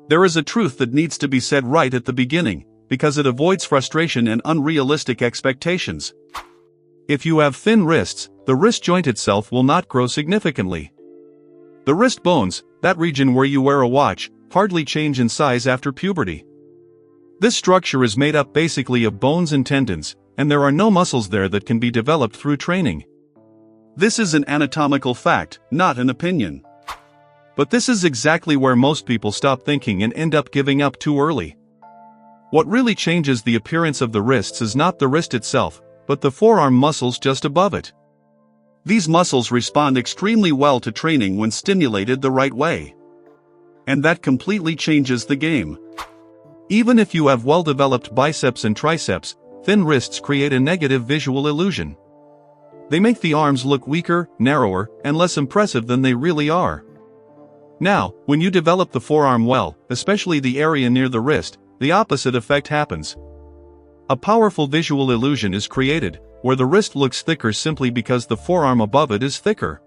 There is a truth that needs to be said right at the beginning, because it avoids frustration and unrealistic expectations. If you have thin wrists, the wrist joint itself will not grow significantly. The wrist bones, that region where you wear a watch, hardly change in size after puberty. This structure is made up basically of bones and tendons, and there are no muscles there that can be developed through training. This is an anatomical fact, not an opinion. But this is exactly where most people stop thinking and end up giving up too early. What really changes the appearance of the wrists is not the wrist itself, but the forearm muscles just above it. These muscles respond extremely well to training when stimulated the right way. And that completely changes the game. Even if you have well-developed biceps and triceps, thin wrists create a negative visual illusion. They make the arms look weaker, narrower, and less impressive than they really are. Now, when you develop the forearm well, especially the area near the wrist, the opposite effect happens. A powerful visual illusion is created, where the wrist looks thicker simply because the forearm above it is thicker.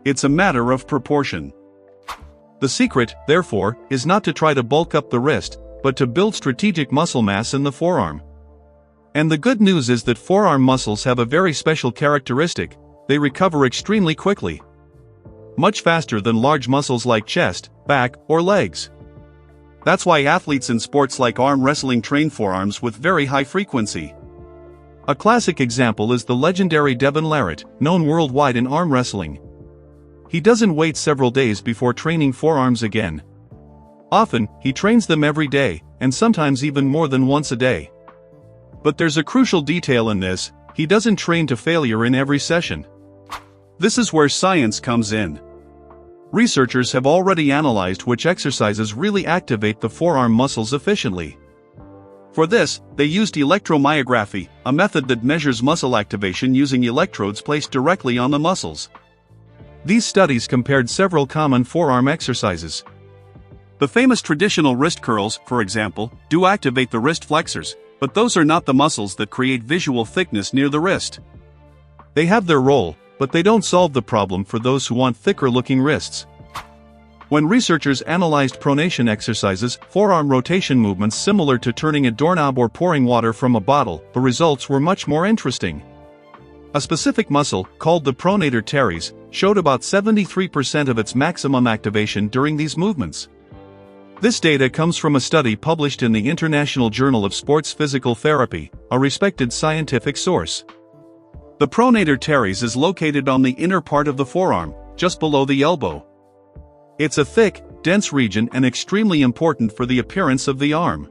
It's a matter of proportion. The secret, therefore, is not to try to bulk up the wrist, but to build strategic muscle mass in the forearm. And the good news is that forearm muscles have a very special characteristic: they recover extremely quickly. Much faster than large muscles like chest, back, or legs. That's why athletes in sports like arm wrestling train forearms with very high frequency. A classic example is the legendary Devin Larratt, known worldwide in arm wrestling. He doesn't wait several days before training forearms again. Often, he trains them every day, and sometimes even more than once a day. But there's a crucial detail in this: he doesn't train to failure in every session. This is where science comes in. Researchers have already analyzed which exercises really activate the forearm muscles efficiently. For this, they used electromyography, a method that measures muscle activation using electrodes placed directly on the muscles. These studies compared several common forearm exercises. The famous traditional wrist curls, for example, do activate the wrist flexors, but those are not the muscles that create visual thickness near the wrist. They have their role, but they don't solve the problem for those who want thicker-looking wrists. When researchers analyzed pronation exercises, forearm rotation movements similar to turning a doorknob or pouring water from a bottle, the results were much more interesting. A specific muscle, called the pronator teres, showed about 73% of its maximum activation during these movements. This data comes from a study published in the International Journal of Sports Physical Therapy, a respected scientific source. The pronator teres is located on the inner part of the forearm, just below the elbow. It's a thick, dense region and extremely important for the appearance of the arm.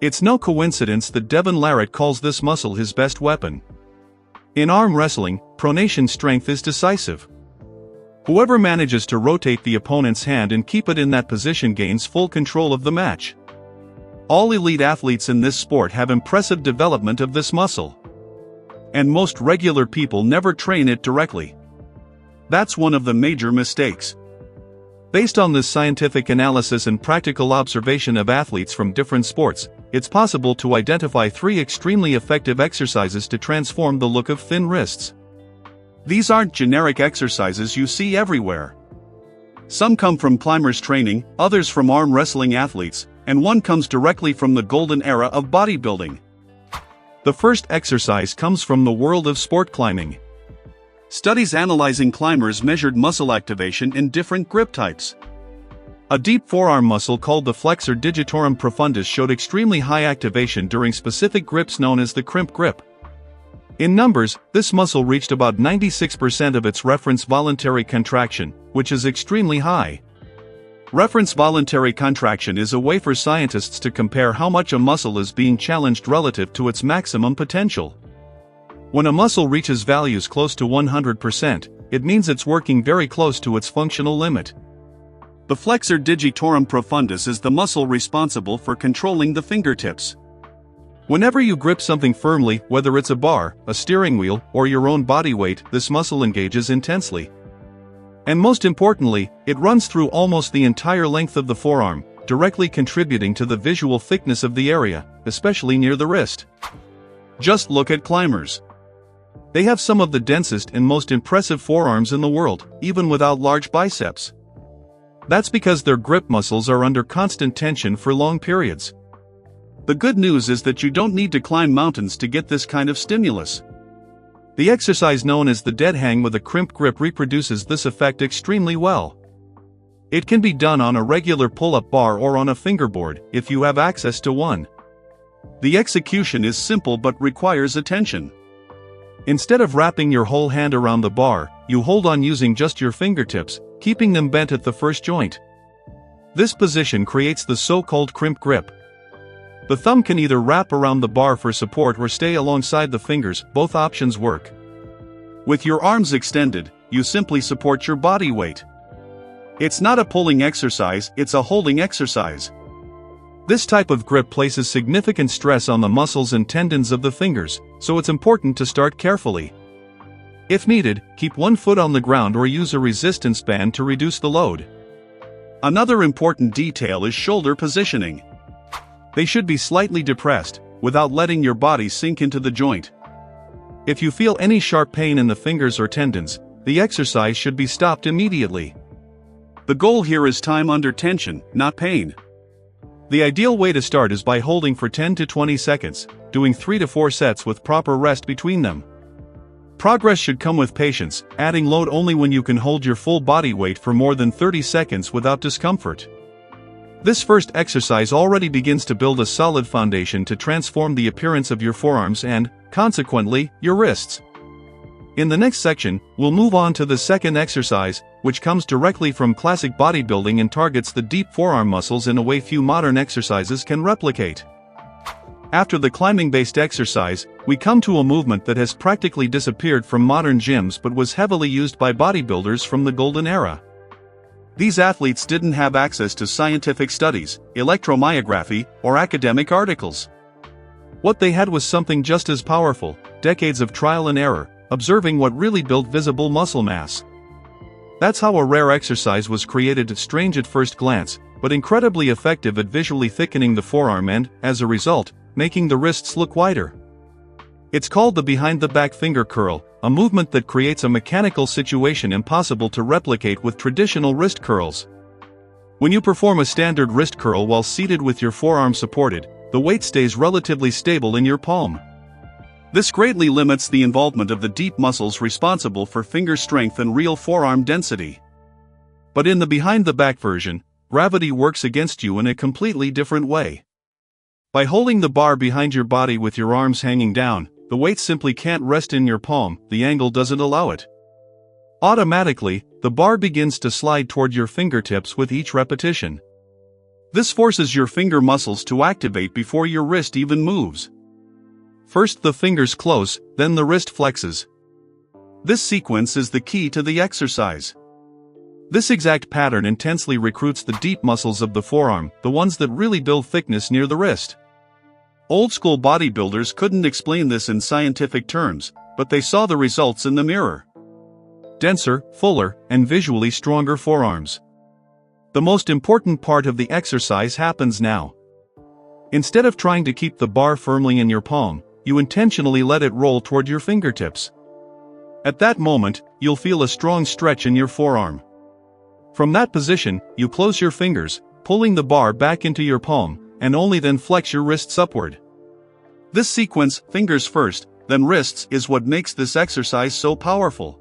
It's no coincidence that Devin Larratt calls this muscle his best weapon. In arm wrestling, pronation strength is decisive. Whoever manages to rotate the opponent's hand and keep it in that position gains full control of the match. All elite athletes in this sport have impressive development of this muscle. And most regular people never train it directly. That's one of the major mistakes. Based on this scientific analysis and practical observation of athletes from different sports, it's possible to identify 3 extremely effective exercises to transform the look of thin wrists. These aren't generic exercises you see everywhere. Some come from climbers training, others from arm wrestling athletes, and one comes directly from the golden era of bodybuilding. The first exercise comes from the world of sport climbing. Studies analyzing climbers measured muscle activation in different grip types. A deep forearm muscle called the flexor digitorum profundus showed extremely high activation during specific grips known as the Crimp grip. In numbers, this muscle reached about 96% of its reference voluntary contraction, which is extremely high. Reference voluntary contraction is a way for scientists to compare how much a muscle is being challenged relative to its maximum potential. When a muscle reaches values close to 100%, it means it's working very close to its functional limit. The flexor digitorum profundus is the muscle responsible for controlling the fingertips. Whenever you grip something firmly, whether it's a bar, a steering wheel, or your own body weight, this muscle engages intensely. And most importantly, it runs through almost the entire length of the forearm, directly contributing to the visual thickness of the area, especially near the wrist. Just look at climbers. They have some of the densest and most impressive forearms in the world, even without large biceps. That's because their grip muscles are under constant tension for long periods. The good news is that you don't need to climb mountains to get this kind of stimulus. The exercise known as the dead hang with a crimp grip reproduces this effect extremely well. It can be done on a regular pull-up bar or on a fingerboard, if you have access to one. The execution is simple but requires attention. Instead of wrapping your whole hand around the bar, you hold on using just your fingertips, keeping them bent at the first joint. This position creates the so-called crimp grip. The thumb can either wrap around the bar for support or stay alongside the fingers, both options work. With your arms extended, you simply support your body weight. It's not a pulling exercise, it's a holding exercise. This type of grip places significant stress on the muscles and tendons of the fingers, so it's important to start carefully. If needed, keep one foot on the ground or use a resistance band to reduce the load. Another important detail is shoulder positioning. They should be slightly depressed, without letting your body sink into the joint. If you feel any sharp pain in the fingers or tendons, the exercise should be stopped immediately. The goal here is time under tension, not pain. The ideal way to start is by holding for 10 to 20 seconds, doing 3 to 4 sets with proper rest between them. Progress should come with patience, adding load only when you can hold your full body weight for more than 30 seconds without discomfort. This first exercise already begins to build a solid foundation to transform the appearance of your forearms and, consequently, your wrists. In the next section, we'll move on to the second exercise, which comes directly from classic bodybuilding and targets the deep forearm muscles in a way few modern exercises can replicate. After the climbing-based exercise, we come to a movement that has practically disappeared from modern gyms but was heavily used by bodybuilders from the golden era. These athletes didn't have access to scientific studies, electromyography, or academic articles. What they had was something just as powerful: decades of trial and error, observing what really built visible muscle mass. That's how a rare exercise was created, strange at first glance, but incredibly effective at visually thickening the forearm and, as a result, making the wrists look wider. It's called the behind-the-back finger curl, a movement that creates a mechanical situation impossible to replicate with traditional wrist curls. When you perform a standard wrist curl while seated with your forearm supported, the weight stays relatively stable in your palm. This greatly limits the involvement of the deep muscles responsible for finger strength and real forearm density. But in the behind-the-back version, gravity works against you in a completely different way. By holding the bar behind your body with your arms hanging down, the weight simply can't rest in your palm, the angle doesn't allow it. Automatically, the bar begins to slide toward your fingertips with each repetition. This forces your finger muscles to activate before your wrist even moves. First the fingers close, then the wrist flexes. This sequence is the key to the exercise. This exact pattern intensely recruits the deep muscles of the forearm, the ones that really build thickness near the wrist. Old-school bodybuilders couldn't explain this in scientific terms, but they saw the results in the mirror. Denser, fuller, and visually stronger forearms. The most important part of the exercise happens now. Instead of trying to keep the bar firmly in your palm, you intentionally let it roll toward your fingertips. At that moment, you'll feel a strong stretch in your forearm. From that position, you close your fingers, pulling the bar back into your palm, and only then flex your wrists upward. This sequence, fingers first, then wrists, is what makes this exercise so powerful.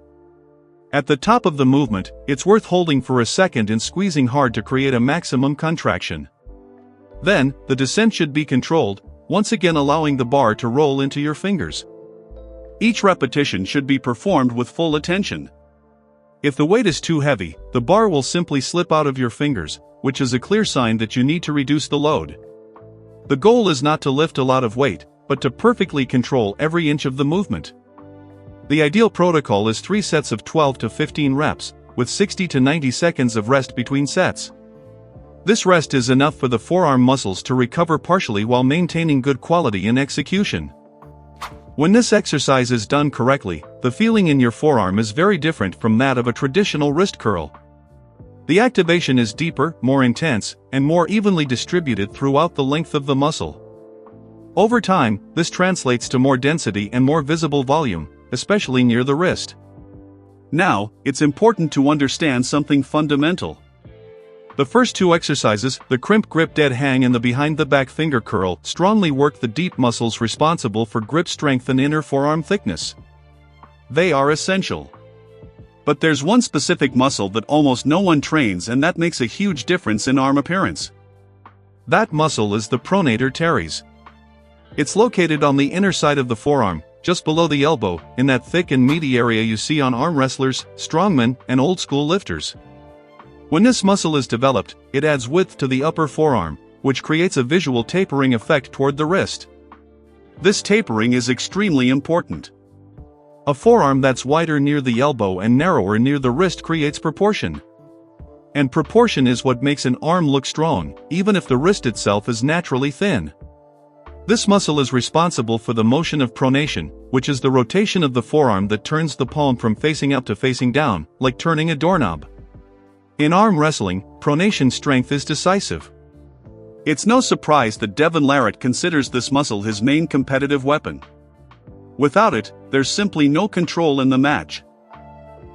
At the top of the movement, it's worth holding for a second and squeezing hard to create a maximum contraction. Then, the descent should be controlled, once again allowing the bar to roll into your fingers. Each repetition should be performed with full attention. If the weight is too heavy, the bar will simply slip out of your fingers, which is a clear sign that you need to reduce the load. The goal is not to lift a lot of weight, but to perfectly control every inch of the movement. The ideal protocol is 3 sets of 12 to 15 reps, with 60 to 90 seconds of rest between sets. This rest is enough for the forearm muscles to recover partially while maintaining good quality in execution. When this exercise is done correctly, the feeling in your forearm is very different from that of a traditional wrist curl. The activation is deeper, more intense, and more evenly distributed throughout the length of the muscle. Over time, this translates to more density and more visible volume, especially near the wrist. Now, it's important to understand something fundamental. The first two exercises, the crimp grip dead hang and the behind the back finger curl, strongly work the deep muscles responsible for grip strength and inner forearm thickness. They are essential. But there's one specific muscle that almost no one trains, and that makes a huge difference in arm appearance. That muscle is the pronator teres. It's located on the inner side of the forearm, just below the elbow, in that thick and meaty area you see on arm wrestlers, strongmen, and old-school lifters. When this muscle is developed, it adds width to the upper forearm, which creates a visual tapering effect toward the wrist. This tapering is extremely important. A forearm that's wider near the elbow and narrower near the wrist creates proportion. And proportion is what makes an arm look strong, even if the wrist itself is naturally thin. This muscle is responsible for the motion of pronation, which is the rotation of the forearm that turns the palm from facing up to facing down, like turning a doorknob. In arm wrestling, pronation strength is decisive. It's no surprise that Devin Larratt considers this muscle his main competitive weapon. Without it, there's simply no control in the match.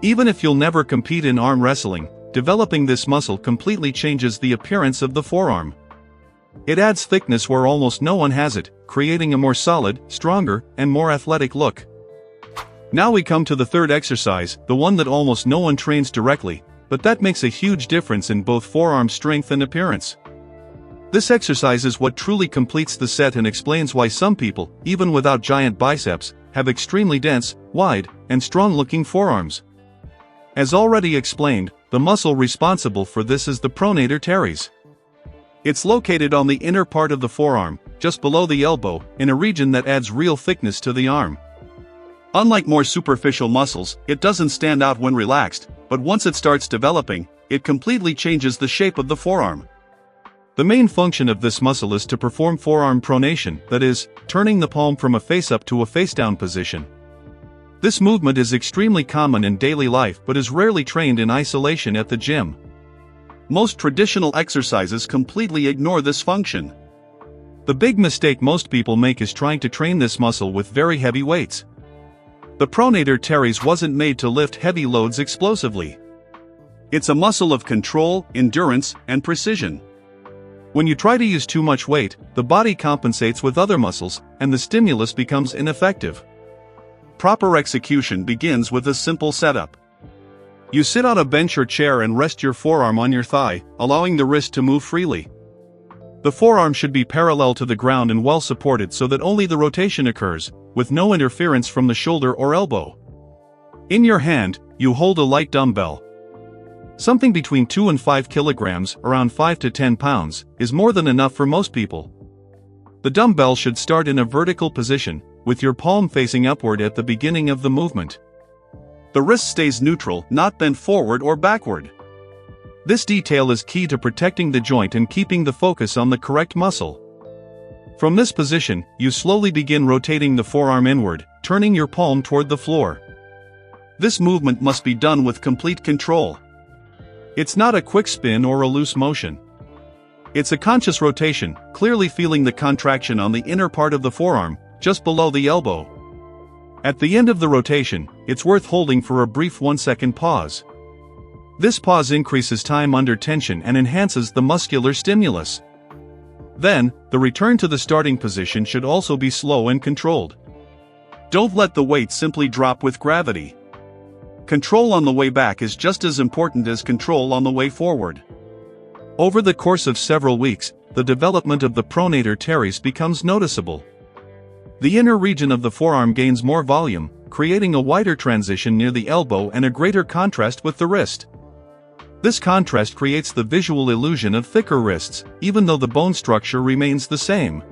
Even if you'll never compete in arm wrestling, developing this muscle completely changes the appearance of the forearm. It adds thickness where almost no one has it, creating a more solid, stronger, and more athletic look. Now we come to the third exercise, the one that almost no one trains directly, but that makes a huge difference in both forearm strength and appearance. This exercise is what truly completes the set and explains why some people, even without giant biceps, have extremely dense, wide, and strong-looking forearms. As already explained, the muscle responsible for this is the pronator teres. It's located on the inner part of the forearm, just below the elbow, in a region that adds real thickness to the arm. Unlike more superficial muscles, it doesn't stand out when relaxed, but once it starts developing, it completely changes the shape of the forearm. The main function of this muscle is to perform forearm pronation, that is, turning the palm from a face-up to a face-down position. This movement is extremely common in daily life but is rarely trained in isolation at the gym. Most traditional exercises completely ignore this function. The big mistake most people make is trying to train this muscle with very heavy weights. The pronator teres wasn't made to lift heavy loads explosively. It's a muscle of control, endurance, and precision. When you try to use too much weight, the body compensates with other muscles, and the stimulus becomes ineffective. Proper execution begins with a simple setup. You sit on a bench or chair and rest your forearm on your thigh, allowing the wrist to move freely. The forearm should be parallel to the ground and well supported so that only the rotation occurs, with no interference from the shoulder or elbow. In your hand, you hold a light dumbbell. Something between 2 and 5 kilograms, around 5 to 10 pounds, is more than enough for most people. The dumbbell should start in a vertical position, with your palm facing upward at the beginning of the movement. The wrist stays neutral, not bent forward or backward. This detail is key to protecting the joint and keeping the focus on the correct muscle. From this position, you slowly begin rotating the forearm inward, turning your palm toward the floor. This movement must be done with complete control. It's not a quick spin or a loose motion. It's a conscious rotation, clearly feeling the contraction on the inner part of the forearm, just below the elbow. At the end of the rotation, it's worth holding for a brief 1-second pause. This pause increases time under tension and enhances the muscular stimulus. Then, the return to the starting position should also be slow and controlled. Don't let the weight simply drop with gravity. Control on the way back is just as important as control on the way forward. Over the course of several weeks, the development of the pronator teres becomes noticeable. The inner region of the forearm gains more volume, creating a wider transition near the elbow and a greater contrast with the wrist. This contrast creates the visual illusion of thicker wrists, even though the bone structure remains the same.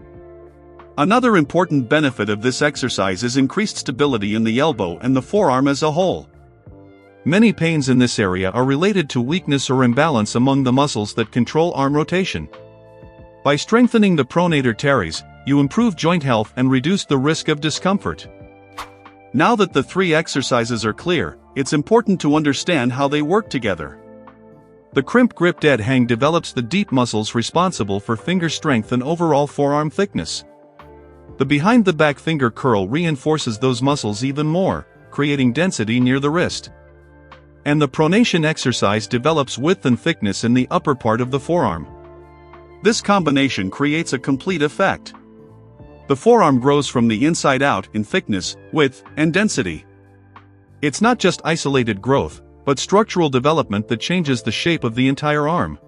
Another important benefit of this exercise is increased stability in the elbow and the forearm as a whole. Many pains in this area are related to weakness or imbalance among the muscles that control arm rotation. By strengthening the pronator teres, you improve joint health and reduce the risk of discomfort. Now that the 3 exercises are clear, it's important to understand how they work together. The crimp grip dead hang develops the deep muscles responsible for finger strength and overall forearm thickness. The behind the back finger curl reinforces those muscles even more, creating density near the wrist. And the pronation exercise develops width and thickness in the upper part of the forearm. This combination creates a complete effect. The forearm grows from the inside out in thickness, width, and density. It's not just isolated growth, but structural development that changes the shape of the entire arm.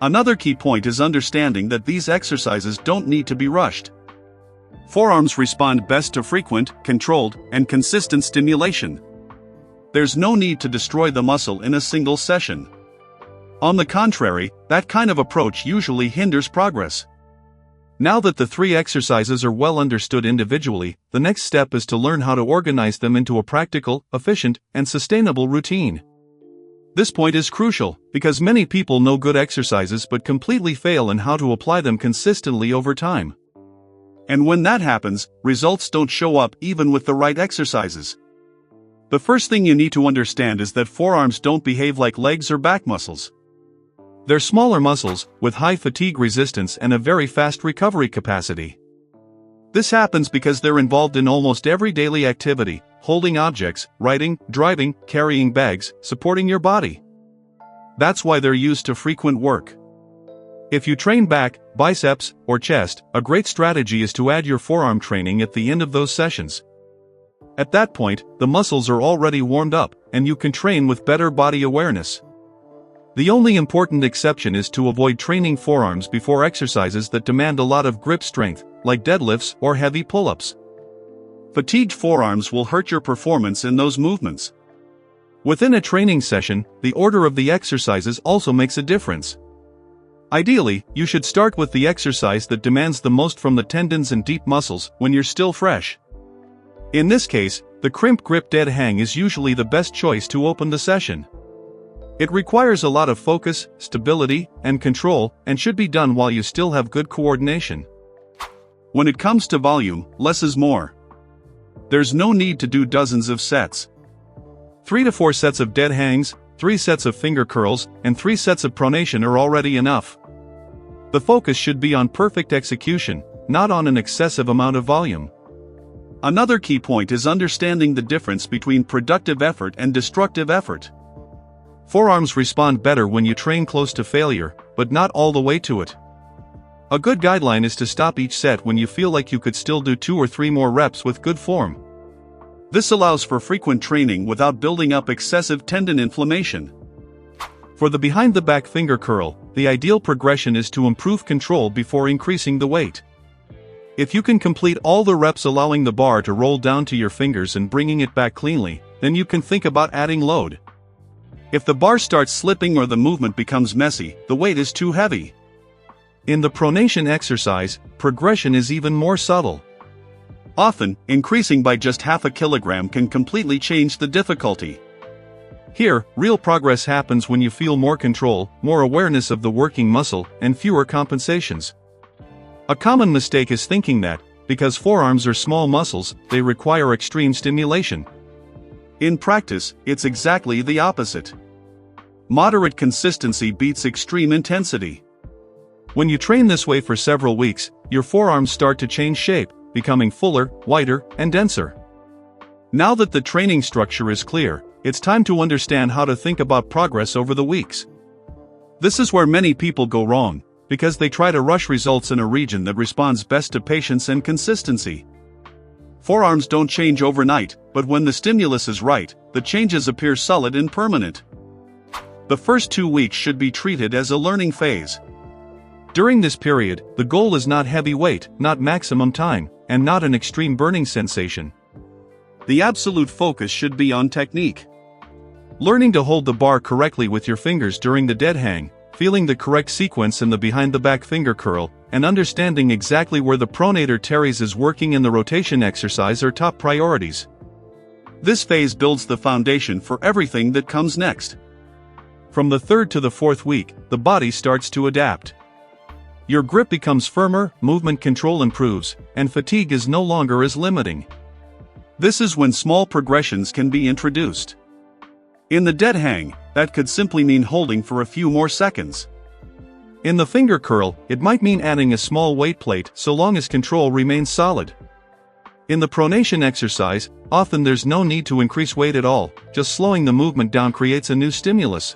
Another key point is understanding that these exercises don't need to be rushed. Forearms respond best to frequent, controlled, and consistent stimulation. There's no need to destroy the muscle in a single session. On the contrary, that kind of approach usually hinders progress. Now that the 3 exercises are well understood individually, the next step is to learn how to organize them into a practical, efficient, and sustainable routine. This point is crucial, because many people know good exercises but completely fail in how to apply them consistently over time. And when that happens, results don't show up even with the right exercises. The first thing you need to understand is that forearms don't behave like legs or back muscles. They're smaller muscles, with high fatigue resistance and a very fast recovery capacity. This happens because they're involved in almost every daily activity, holding objects, writing, driving, carrying bags, supporting your body. That's why they're used to frequent work. If you train back, biceps, or chest, a great strategy is to add your forearm training at the end of those sessions. At that point, the muscles are already warmed up, and you can train with better body awareness. The only important exception is to avoid training forearms before exercises that demand a lot of grip strength, like deadlifts or heavy pull-ups. Fatigued forearms will hurt your performance in those movements. Within a training session, the order of the exercises also makes a difference. Ideally, you should start with the exercise that demands the most from the tendons and deep muscles when you're still fresh. In this case, the crimp grip dead hang is usually the best choice to open the session. It requires a lot of focus, stability, and control, and should be done while you still have good coordination. When it comes to volume, less is more. There's no need to do dozens of sets. 3 to 4 sets of dead hangs, 3 sets of finger curls, and 3 sets of pronation are already enough. The focus should be on perfect execution, not on an excessive amount of volume. Another key point is understanding the difference between productive effort and destructive effort. Forearms respond better when you train close to failure, but not all the way to it. A good guideline is to stop each set when you feel like you could still do 2 or 3 more reps with good form. This allows for frequent training without building up excessive tendon inflammation. For the behind the back finger curl, the ideal progression is to improve control before increasing the weight. If you can complete all the reps allowing the bar to roll down to your fingers and bringing it back cleanly, then you can think about adding load. If the bar starts slipping or the movement becomes messy, the weight is too heavy. In the pronation exercise, progression is even more subtle. Often, increasing by just half a kilogram can completely change the difficulty. Here, real progress happens when you feel more control, more awareness of the working muscle, and fewer compensations. A common mistake is thinking that, because forearms are small muscles, they require extreme stimulation. In practice, it's exactly the opposite. Moderate consistency beats extreme intensity. When you train this way for several weeks, your forearms start to change shape, becoming fuller, wider, and denser. Now that the training structure is clear, it's time to understand how to think about progress over the weeks. This is where many people go wrong, because they try to rush results in a region that responds best to patience and consistency. Forearms don't change overnight, but when the stimulus is right, the changes appear solid and permanent. The first 2 weeks should be treated as a learning phase. During this period, the goal is not heavy weight, not maximum time, and not an extreme burning sensation. The absolute focus should be on technique. Learning to hold the bar correctly with your fingers during the dead hang, feeling the correct sequence in the behind the back finger curl, and understanding exactly where the pronator teres is working in the rotation exercise are top priorities. This phase builds the foundation for everything that comes next. From the 3rd to the 4th week, the body starts to adapt. Your grip becomes firmer, movement control improves, and fatigue is no longer as limiting. This is when small progressions can be introduced. In the dead hang, that could simply mean holding for a few more seconds. In the finger curl, it might mean adding a small weight plate so long as control remains solid. In the pronation exercise, often there's no need to increase weight at all, just slowing the movement down creates a new stimulus.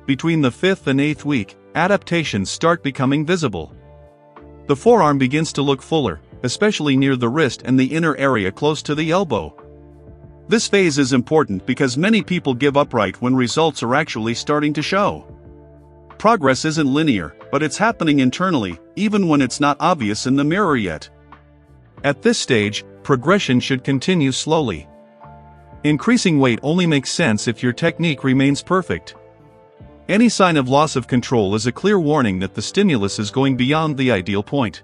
Between the 5th and 8th week, adaptations start becoming visible. The forearm begins to look fuller, especially near the wrist and the inner area close to the elbow. This phase is important because many people give up right when results are actually starting to show. Progress isn't linear, but it's happening internally, even when it's not obvious in the mirror yet. At this stage, progression should continue slowly. Increasing weight only makes sense if your technique remains perfect. Any sign of loss of control is a clear warning that the stimulus is going beyond the ideal point.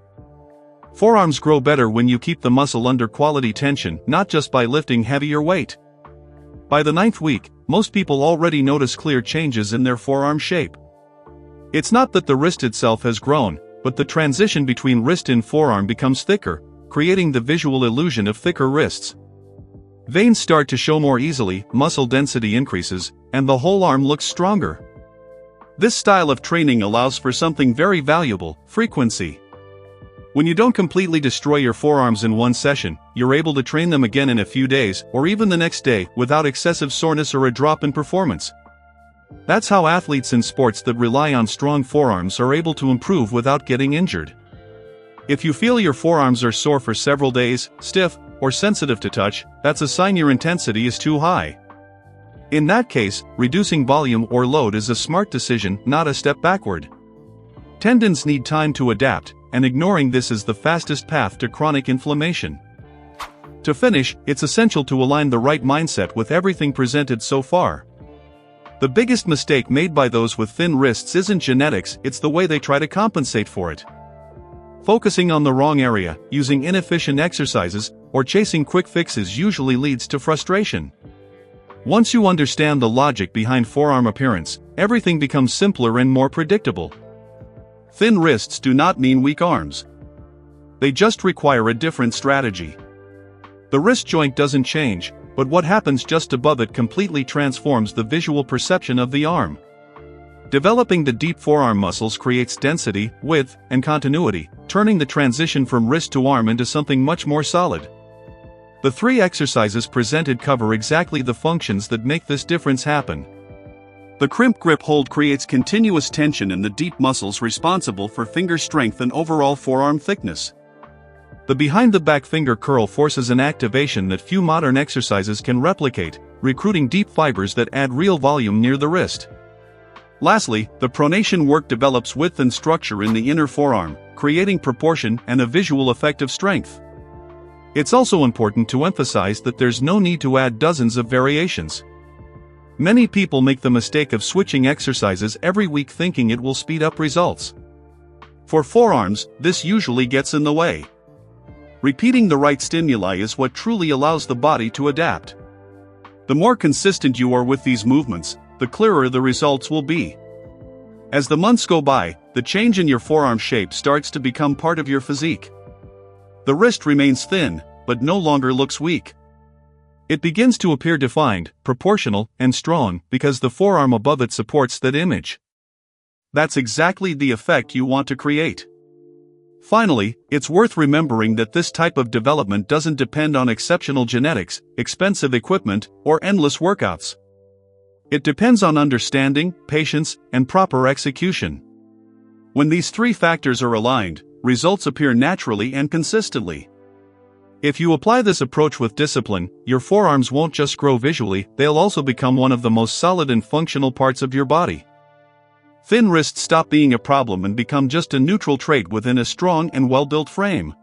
Forearms grow better when you keep the muscle under quality tension, not just by lifting heavier weight. By the 9th week, most people already notice clear changes in their forearm shape. It's not that the wrist itself has grown, but the transition between wrist and forearm becomes thicker, creating the visual illusion of thicker wrists. Veins start to show more easily, muscle density increases, and the whole arm looks stronger. This style of training allows for something very valuable: frequency. When you don't completely destroy your forearms in one session, you're able to train them again in a few days, or even the next day, without excessive soreness or a drop in performance. That's how athletes in sports that rely on strong forearms are able to improve without getting injured. If you feel your forearms are sore for several days, stiff, or sensitive to touch, that's a sign your intensity is too high. In that case, reducing volume or load is a smart decision, not a step backward. Tendons need time to adapt, and ignoring this is the fastest path to chronic inflammation. To finish, it's essential to align the right mindset with everything presented so far. The biggest mistake made by those with thin wrists isn't genetics, it's the way they try to compensate for it. Focusing on the wrong area, using inefficient exercises, or chasing quick fixes usually leads to frustration. Once you understand the logic behind forearm appearance, everything becomes simpler and more predictable. Thin wrists do not mean weak arms. They just require a different strategy. The wrist joint doesn't change, but what happens just above it completely transforms the visual perception of the arm. Developing the deep forearm muscles creates density, width, and continuity, turning the transition from wrist to arm into something much more solid. The 3 exercises presented cover exactly the functions that make this difference happen. The crimp grip hold creates continuous tension in the deep muscles responsible for finger strength and overall forearm thickness. The behind-the-back finger curl forces an activation that few modern exercises can replicate, recruiting deep fibers that add real volume near the wrist. Lastly, the pronation work develops width and structure in the inner forearm, creating proportion and a visual effect of strength. It's also important to emphasize that there's no need to add dozens of variations. Many people make the mistake of switching exercises every week thinking it will speed up results. For forearms, this usually gets in the way. Repeating the right stimuli is what truly allows the body to adapt. The more consistent you are with these movements, the clearer the results will be. As the months go by, the change in your forearm shape starts to become part of your physique. The wrist remains thin, but no longer looks weak. It begins to appear defined, proportional, and strong because the forearm above it supports that image. That's exactly the effect you want to create. Finally, it's worth remembering that this type of development doesn't depend on exceptional genetics, expensive equipment, or endless workouts. It depends on understanding, patience, and proper execution. When these 3 factors are aligned, results appear naturally and consistently. If you apply this approach with discipline, your forearms won't just grow visually, they'll also become one of the most solid and functional parts of your body. Thin wrists stop being a problem and become just a neutral trait within a strong and well-built frame.